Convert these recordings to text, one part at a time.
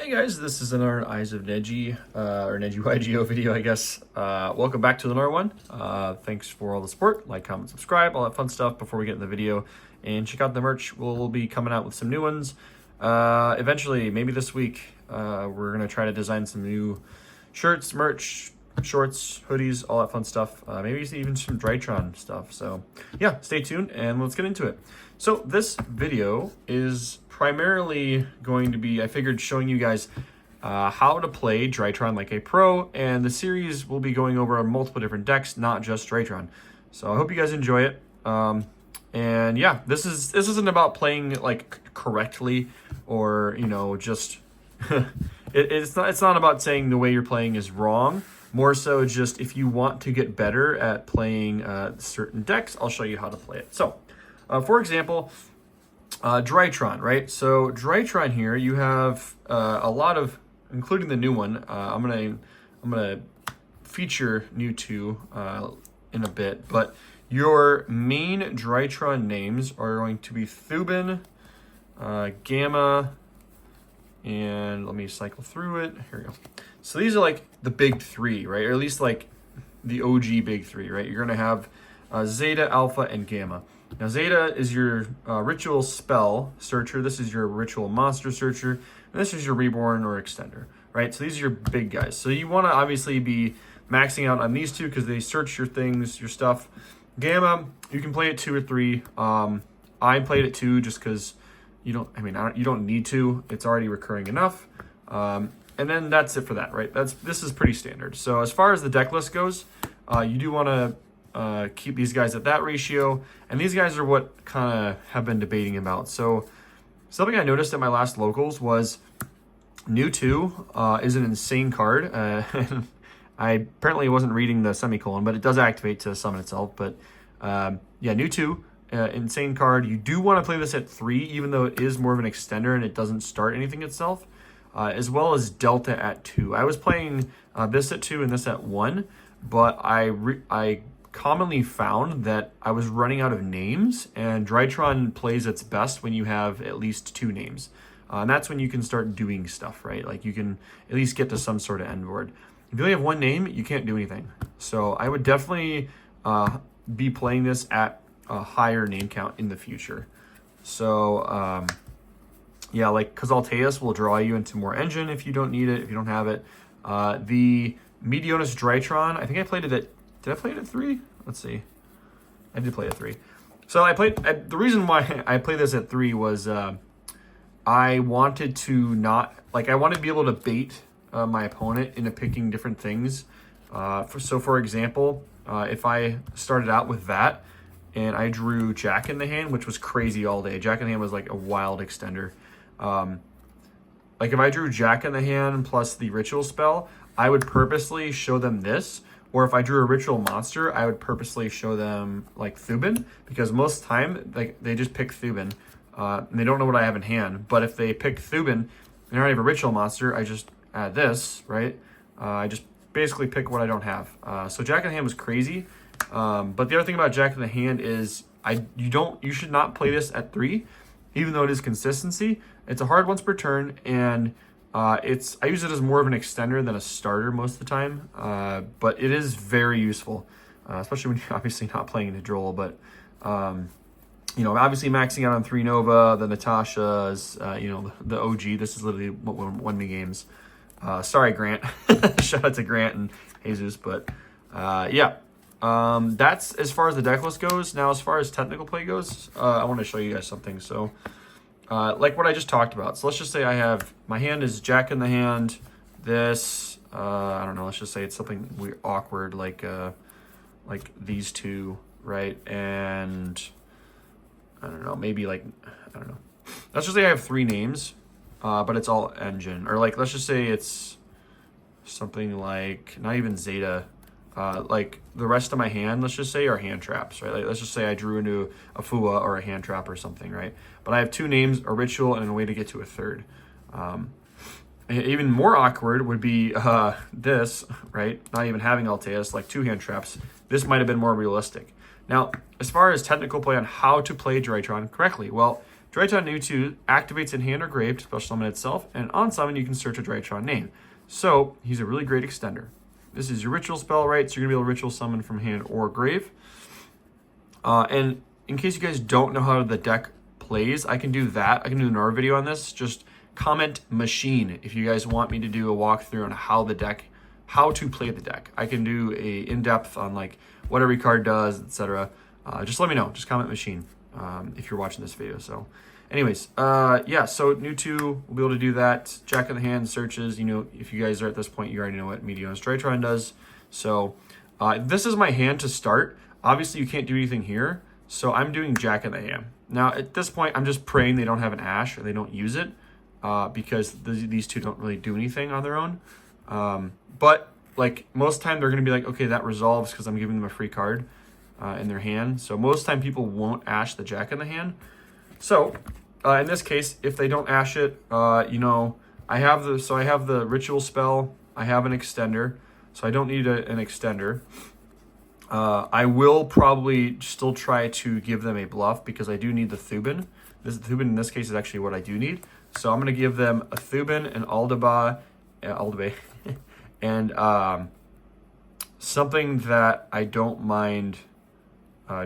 Hey guys, this is another Eyes of Neji, or Neji YGO video, I guess. Welcome back to another one. Thanks for all the support, like, comment, subscribe, all that fun stuff before we get in the video. And check out the merch, we'll be coming out with some new ones. Eventually, maybe this week, we're gonna try to design some new shirts, merch, shorts, hoodies, all that fun stuff. Maybe even some DRYTRON stuff. So yeah, stay tuned and let's get into it. So this video is primarily going to be, I figured, showing you guys how to play DRYTRON like a pro, and the series will be going over multiple different decks, not just DRYTRON. So I hope you guys enjoy it. And yeah, this isn't about playing like correctly or, you know, just it's not about saying the way you're playing is wrong. More so just if you want to get better at playing certain decks, I'll show you how to play it. So for example, DRYTRON, right? So DRYTRON here, you have a lot of, including the new one. I'm gonna feature new 2 in a bit, but your main DRYTRON names are going to be Thuban, Gamma, and let me cycle through it. Here we go. So these are like the big 3, right? Or at least like the OG big 3, right? You're gonna have Zeta, Alpha, and Gamma. Now Zeta is your ritual spell searcher. This is your ritual monster searcher. And this is your reborn or extender, right? So these are your big guys. So you want to obviously be maxing out on these 2 because they search your things, your stuff. Gamma, you can play it 2 or 3. I played it 2 just because you don't need to. It's already recurring enough. And then that's it for that, right? This is pretty standard. So as far as the deck list goes, you do want to keep these guys at that ratio, and these guys are what kind of have been debating about. So something I noticed at my last locals was new 2 is an insane card. I apparently wasn't reading the semicolon, but it does activate to summon itself. But yeah, new 2, insane card. You do want to play this at 3, even though it is more of an extender and it doesn't start anything itself, as well as Delta at 2. I was playing this at 2 and this at 1, but I commonly found that I was running out of names, and DRYTRON plays its best when you have at least 2 names. And that's when you can start doing stuff, right? Like you can at least get to some sort of end board. If you only have 1 name, you can't do anything. So I would definitely be playing this at a higher name count in the future. So yeah, like Alteus will draw you into more engine if you don't need it, if you don't have it. The Medionis DRYTRON, I think I played it at, did I play it at 3? Let's see. I did play at 3. So the reason why I played this at 3 was I wanted to I wanted to be able to bait my opponent into picking different things. So for example, if I started out with that and I drew Jack in the Hand, which was crazy all day. Jack in the Hand was like a wild extender. Like if I drew Jack in the Hand plus the ritual spell, I would purposely show them this. Or if I drew a ritual monster, I would purposely show them like Thuban, because most of the time they just pick Thuban and they don't know what I have in hand. But if they pick Thuban and I already have a ritual monster, I just add this, right? I just basically pick what I don't have. So Jack in the Hand was crazy. But the other thing about Jack in the Hand is you should not play this at 3, even though it is consistency. It's a hard once per turn, and I use it as more of an extender than a starter most of the time, but it is very useful, especially when you're obviously not playing Hydrola. But you know, obviously maxing out on 3 Nova, the Natasha's, you know, the OG. This is literally what won me games. Sorry, Grant. Shout out to Grant and Jesus. But yeah, that's as far as the deck list goes. Now, as far as technical play goes, I want to show you guys something. So like what I just talked about. So let's just say I have, my hand is Jack in the Hand, this, I don't know, let's just say it's something weird, awkward, like these 2, right? And I don't know, maybe like, I don't know. Let's just say I have 3 names, but it's all engine. Or like, let's just say it's something like, not even Zeta, like the rest of my hand, let's just say, are hand traps, right? Like, let's just say I drew into a Fua or a hand trap or something, right? But I have 2 names, a ritual, and a way to get to a 3rd. Even more awkward would be this, right? Not even having Alteus, like 2 hand traps. This might have been more realistic. Now, as far as technical play on how to play DRYTRON correctly, well, DRYTRON new 2 activates in hand or grave to special summon itself, and on summon you can search a DRYTRON name. So he's a really great extender. This is your ritual spell, right? So you're gonna be able to ritual summon from hand or grave. And in case you guys don't know how the deck plays, I can do that. I can do another video on this. Just comment machine if you guys want me to do a walkthrough on how to play the deck. I can do a in-depth on like what every card does, etc. Just let me know. Just comment machine if you're watching this video. So anyways, yeah, so new 2 will be able to do that. Jack of the hand searches. You know, if you guys are at this point, you already know what Meteor's DRYTRON does. So this is my hand to start. Obviously, you can't do anything here. So I'm doing Jack of the hand. Now, at this point, I'm just praying they don't have an Ash or they don't use it because these two don't really do anything on their own. But like most time, they're going to be like, okay, that resolves because I'm giving them a free card in their hand. So most time, people won't Ash the Jack in the hand. So in this case, if they don't Ash it, you know, I have the ritual spell. I have an extender, so I don't need an extender. I will probably still try to give them a bluff because I do need the Thuban. The Thuban in this case is actually what I do need. So I'm going to give them a Thuban, an Aldabae, and something that I don't mind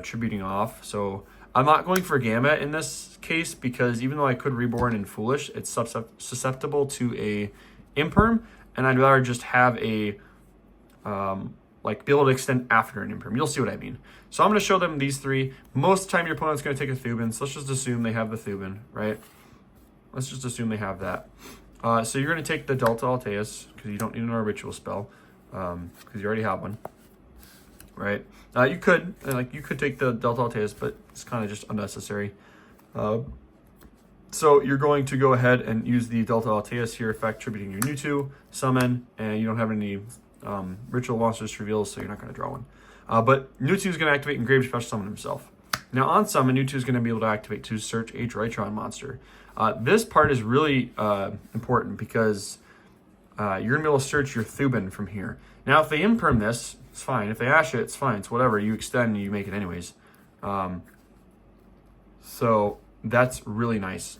tributing off. So I'm not going for Gamma in this case because even though I could Reborn and Foolish, it's susceptible to a Imperm, and I'd rather just have a like be able to extend after an Imperm. You'll see what I mean. So I'm going to show them these 3. Most of the time your opponent's going to take a Thuban, so let's just assume they have the Thuban, right? Let's just assume they have that. So you're going to take the Delta Alteus because you don't need another ritual spell because you already have one, right? You could take the Delta Alteus, but it's kind of just unnecessary. So you're going to go ahead and use the Delta Alteus here effect, tributing your new 2, summon, and you don't have any ritual monsters reveals, so you're not going to draw one. But new 2 is going to activate and grave special summon himself. Now on summon, new 2 is going to be able to activate to search a DRYTRON monster. This part is really important because you're going to be able to search your Thuban from here. Now if they Imperm this, it's fine. If they Ash it, it's fine. It's whatever. You extend and you make it anyways. So that's really nice.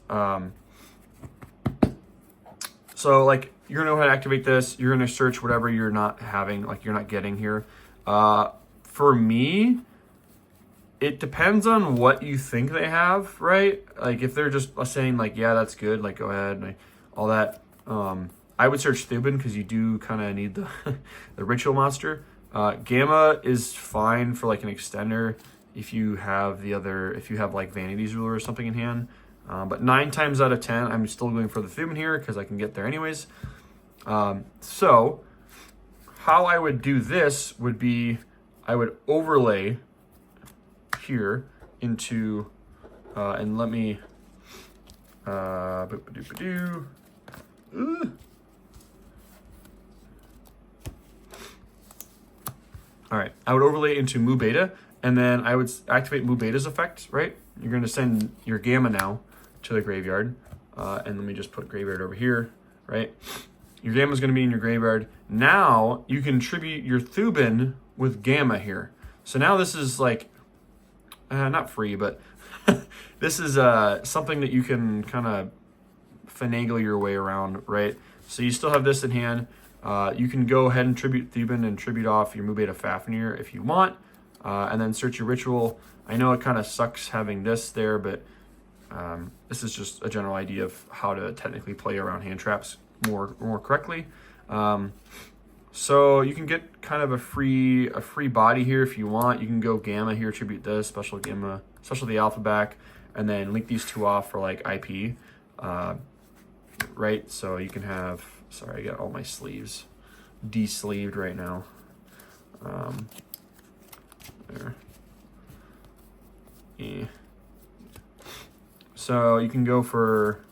So like you're going to go ahead and activate this. You're going to search whatever you're not having, like you're not getting here. For me, it depends on what you think they have, right? Like if they're just saying like, yeah, that's good, like go ahead and all that. I would search Thuban because you do kind of need the the ritual monster. Gamma is fine for like an extender if you have like Vanity's Ruler or something in hand. But 9 times out of 10, I'm still going for the Thuban here because I can get there anyways. So how I would do this would be I would overlay here into and let me all right, I would overlay into Mu Beta, and then I would activate Mu Beta's effect, right? You're going to send your Gamma now to the graveyard, and let me just put graveyard over here, right? Your Gamma is going to be in your graveyard. Now you can tribute your Thuban with Gamma here. So now this is like not free, but this is something that you can kind of finagle your way around, right? So you still have this in hand. You can go ahead and tribute Thuban and tribute off your Mu Beta Fafnir if you want, and then search your ritual. I know it kind of sucks having this there, but this is just a general idea of how to technically play around hand traps more correctly. So you can get kind of a free body here if you want. You can go Gamma here, tribute this, special Gamma, special the Alpha back, and then link these 2 off for like IP, right? So you can have, sorry, I got all my sleeves de-sleeved right now. There. Yeah. So you can go for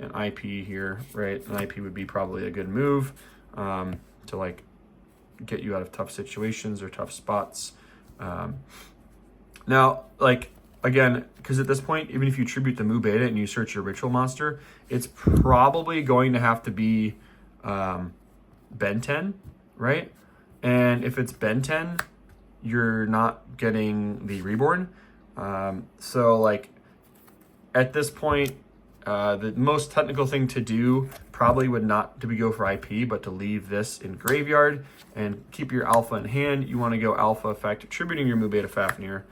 an IP here, right? An IP would be probably a good move to like get you out of tough situations or tough spots. Now, like, again, because at this point, even if you tribute the Mu Beta and you search your ritual monster, it's probably going to have to be Ben 10, right? And if it's Ben 10, you're not getting the Reborn. So like at this point, the most technical thing to do probably would not to be go for IP, but to leave this in graveyard and keep your alpha in hand. You want to go alpha effect, attributing your Mu Beta Fafnir,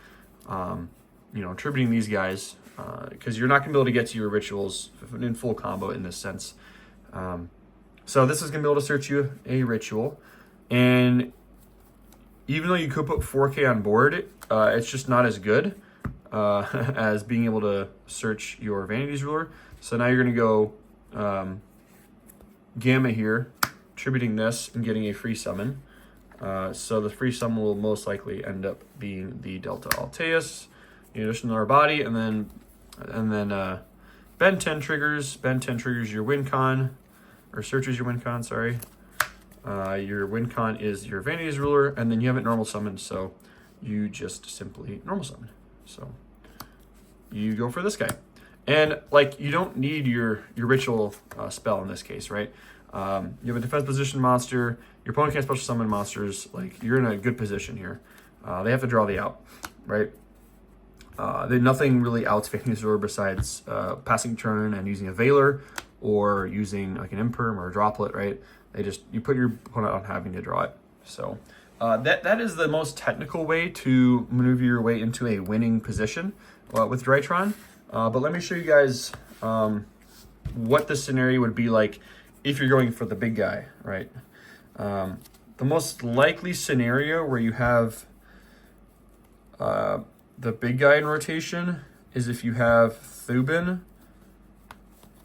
you know, attributing these guys, because you're not going to be able to get to your rituals in full combo in this sense. So this is going to be able to search you a ritual, and even though you could put 4K on board, it's just not as good as being able to search your Vanity's Ruler. So now you're going to go Gamma here, attributing this and getting a free summon. So the free summon will most likely end up being the Delta Alteus, in addition to our body, and then Ben 10 triggers. Ben 10 triggers your win con, or searches your win con, sorry. Your win con is your Vanity's Ruler, and then you have it normal summoned, so you just simply normal summon. So you go for this guy. And like, you don't need your ritual spell in this case, right? You have a defense position monster, your opponent can't special summon monsters, like you're in a good position here. They have to draw the out, right? Nothing really outs Vanity's Ruler besides passing turn and using a Veiler, or using like an Imperm or a Droplet, right? You put your opponent on having to draw it. So that is the most technical way to maneuver your way into a winning position with DRYTRON. But let me show you guys what the scenario would be like if you're going for the big guy, right? The most likely scenario where you have the big guy in rotation is if you have Thubin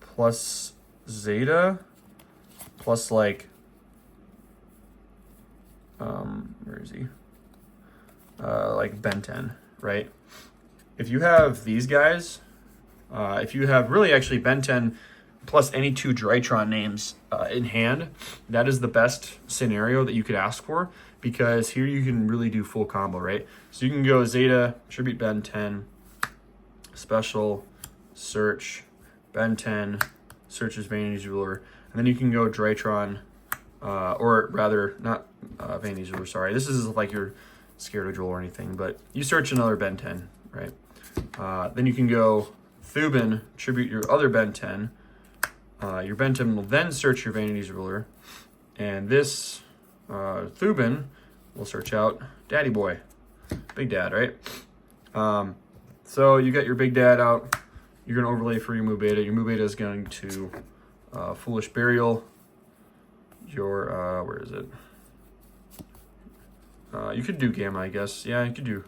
plus Zeta plus like, where is he? Like Ben 10, right? If you have these guys, if you have really actually Ben 10 plus any 2 DRYTRON names in hand, that is the best scenario that you could ask for, because here you can really do full combo, right? So you can go Zeta, tribute Ben 10, special, search, Ben 10, searches Vanity's Ruler, and then you can go DRYTRON, or rather, not Vanity's Ruler, sorry. This is like you're scared of Droll or anything, but you search another Ben 10, right? Then you can go Thubin, tribute your other Ben 10. Your Ben 10 will then search your Vanity's Ruler, and this Thubin will search out Daddy Boy, Big Dad, right? So you got your Big Dad out. You're going to overlay for your Mu Beta. Your Mu Beta is going to Foolish Burial. Your, where is it? You could do Gamma, I guess. Yeah, you could do.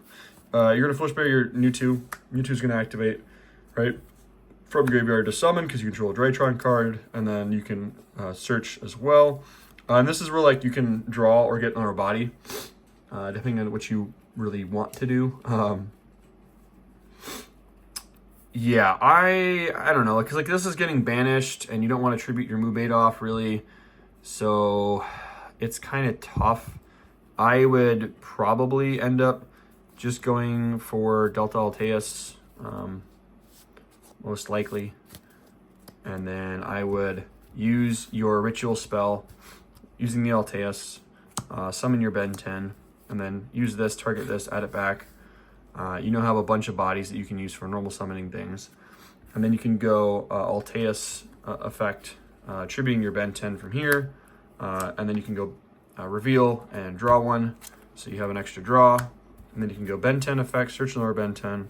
You're going to Foolish Burial your Mewtwo. Mewtwo's going to activate, right? From graveyard to summon, because you control a DRYTRON card, and then you can search as well. And this is where like you can draw or get another body, depending on what you really want to do. Yeah, I don't know, because like this is getting banished, and you don't want to tribute your Mu Beta off really, so it's kind of tough. I would probably end up just going for Delta Alteus, most likely, and then I would use your ritual spell using the Alteus, summon your Ben 10, and then use this, target this, add it back. You now have a bunch of bodies that you can use for normal summoning things. And then you can go Alteus effect, tributing your Ben 10 from here. And then you can go reveal and draw one. So you have an extra draw. And then you can go Ben 10 effect, search another Ben 10.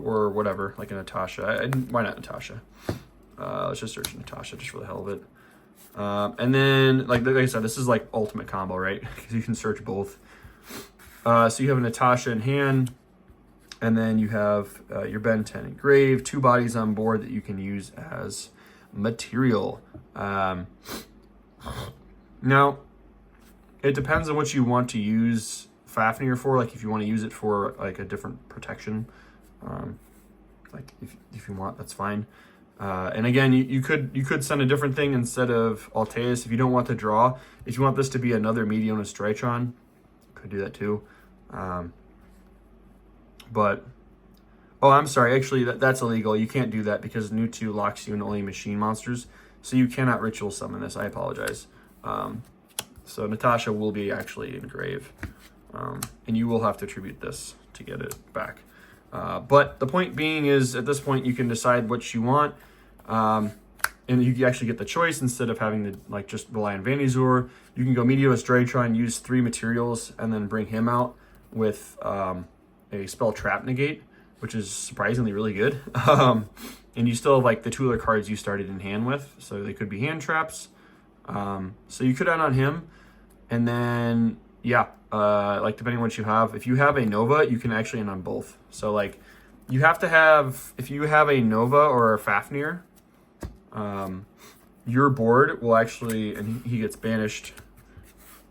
Or whatever, like a Natasha. Why not Natasha? Let's just search Natasha just for the hell of it. And then, like I said, this is like ultimate combo, right? Because you can search both. So you have a Natasha in hand, and then you have your Ben 10 engraved, 2 bodies on board that you can use as material. Now, it depends on what you want to use Fafnir for. Like if you want to use it for like a different protection, like if you want, that's fine. And again, you could send a different thing instead of Alteus if you don't want to draw. If you want this to be another Meteonis DRYTRON, could do that too. But oh, I'm sorry, actually that's illegal. You can't do that because Mewtwo locks you in only machine monsters, so you cannot ritual summon this. I apologize. So Natasha will be actually engraved, and you will have to tribute this to get it back. But the point being is, at this point, you can decide what you want. And you actually get the choice instead of having to like just rely on Vanizor. You can go Meteos DRYTRON, use 3 materials, and then bring him out with a spell trap negate, which is surprisingly really good. And you still have like the 2 other cards you started in hand with, so they could be hand traps. So you could end on him, and then yeah, like depending on what you have. If you have a Nova, you can actually end on both. So like you have to have, if you have a Nova or a Fafnir, your board will actually, and he gets banished,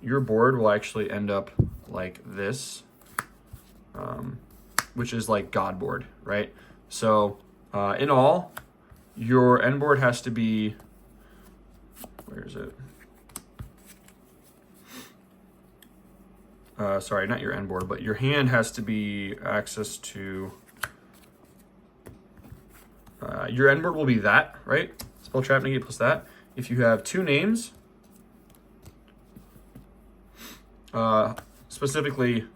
your board will actually end up like this, which is like God board, right? So in all, your end board has to be, where is it? Sorry, not your end board, but your hand has to be access to, your end board will be that, right? Spell trap negate plus that. If you have 2 names, specifically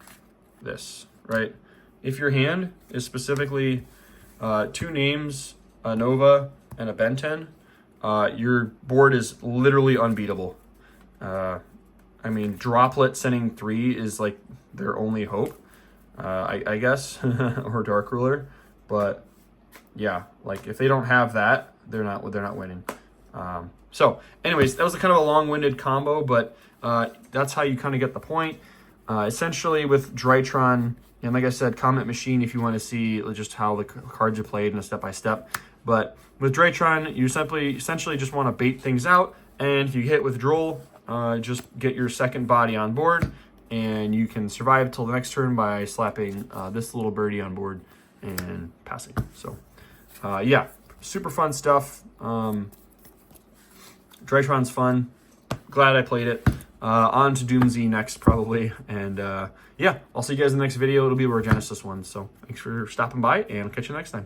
this, right? If your hand is specifically 2 names, a Nova and a Benten, your board is literally unbeatable. I mean, Droplet sending 3 is like their only hope, I guess, or Dark Ruler. But yeah, like if they don't have that, they're not winning. So anyways, that was a kind of a long-winded combo, but that's how you kind of get the point. Essentially with DRYTRON, and like I said, comment machine if you want to see just how the cards are played in a step-by-step. But with DRYTRON, you essentially just want to bait things out, and if you hit withdrawal, just get your second body on board, and you can survive till the next turn by slapping this little birdie on board and passing. So yeah, super fun stuff. DRYTRON's fun. Glad I played it. On to Doomsday next, probably. And yeah, I'll see you guys in the next video. It'll be a Genesis one. So thanks for stopping by, and I'll catch you next time.